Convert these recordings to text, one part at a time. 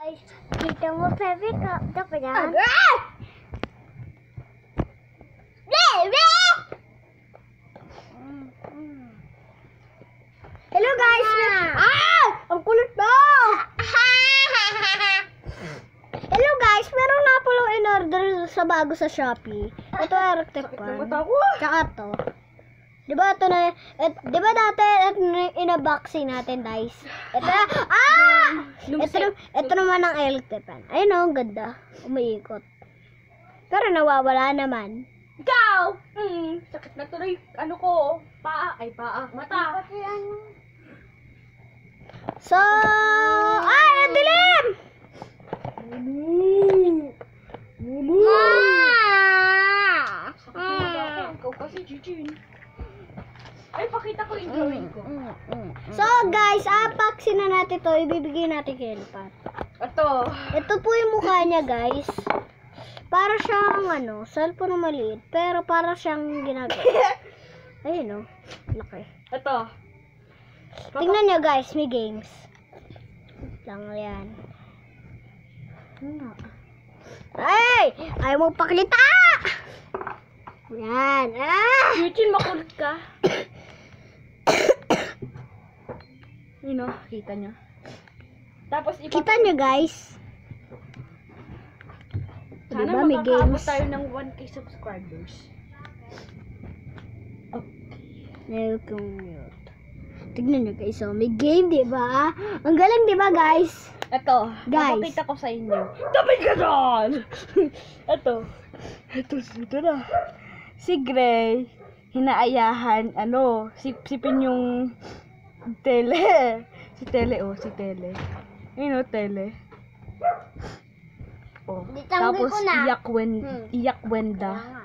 Kita mo, Pepe, ka pa yan? Hello guys! Ang kulit mo! Hello guys! Meron na pala in-order sa bago sa Shopee. Ito ay Rectepan. Tsaka to. Diba ito na, diba dati in-unboxing natin guys? Ito ito naman ang Rectepan. Ayun o, ang ganda. Umiikot. Pero nawawala naman. Ikaw! Sakit na tuloy. Ano ko? Paa. Ay, paa. Mata. So, ang dilim! Ikaw kasi, Jijin. Ay, pakita ko yung drawing ko. So, guys, apaksin na natin to. Ibibigay natin kay Elpat. Ito po yung mukha niya, guys. Para siyang, cellphone na maliit. Pero para siyang ginagawa. Ayun, laki. Ito. Tingnan niyo, guys, may games. Lang yan. Ay! Ayaw mo pakilita! Yan. Jijin, makulit ka. Yun o, kita nyo. Tapos, Kita niyo, guys. sana Diba, may makakaabot games. tayo ng 1K subscribers. Tignan nyo guys, may game, diba? Ang galing, diba guys? Ito, Guys. mapakita ko sa inyo. Tabi ka doon! Ito na. Si Gray, hinaayahan, sipsipin yung tele. Si Tele. Yun Tele. Tapos, iyak Wenda.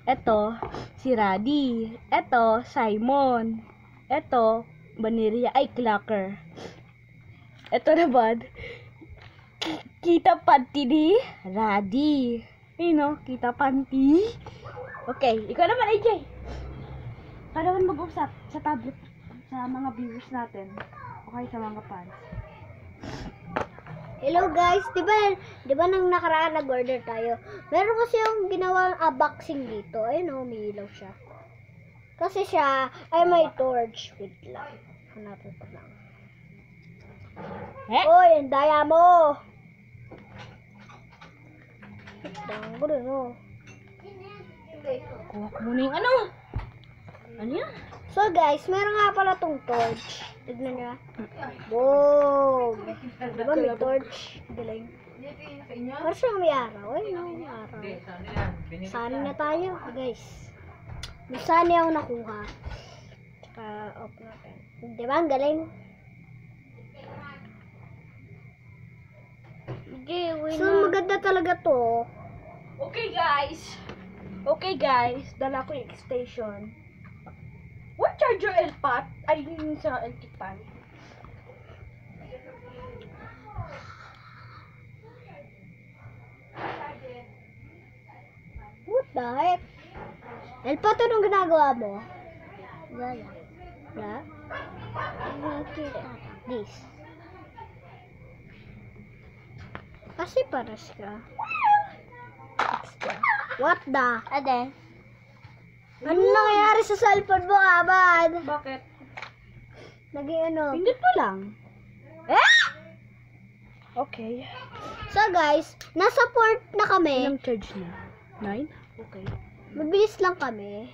Ito, si Radi. Ito, Simon. Ito, Baniria. Ay, Clacker. Ito naman, Kita Panty ni Radi. Kita Panty. Okay, ikaw naman, AJ. Para naman mag-usap sa tablet sa mga viewers natin. Okay, sa mga fans. Hello guys, diba nang nakaraan nag-order tayo? Meron kasi yung ginawang unboxing dito. Ayun umiilaw siya. Kasi siya ay may torch. Wait lang. Hanapin ko lang. Oy, ang daya mo! Dango rin Kuha ko muna yung Ano yan? So guys, meron nga pala tong torch. Tignan nyo. Boom! Diba may torch? Galing. Parang siyang may araw. Ay, may araw. Sani na tayo, guys. May sani ako nakuha. Tsaka, off natin. Diba, ang galing? So, maganda talaga to. Okay guys, dala ko yung extension. What charger Elpat? Ay, yun sa Elkipan. What the heck? Elpat, anong ginagawa mo? Wala. Wala? This. Kasi paras ka. What the? Ade? Ano nangyayari sa cellphone mo, Abad? Bakit? Naging Pindot mo lang. Okay. So guys, nasa port na kami. Ilang charge na? 9? Okay. Mabilis lang kami.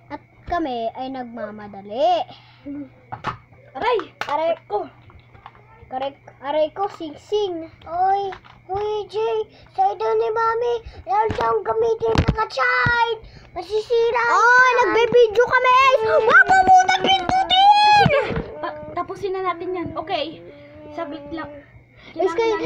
At kami ay nagmamadali. Aray! Aray ko. Aray ko, sing-sing. Oy, Jay. Sa ito ni Mami. Lalo daw gamitin ng ka-child. Masisira. Oh, nagbe-video kami. Wag mo muna pindutin! Tapusin na natin yan. Okay. Saglit lang. Iskay!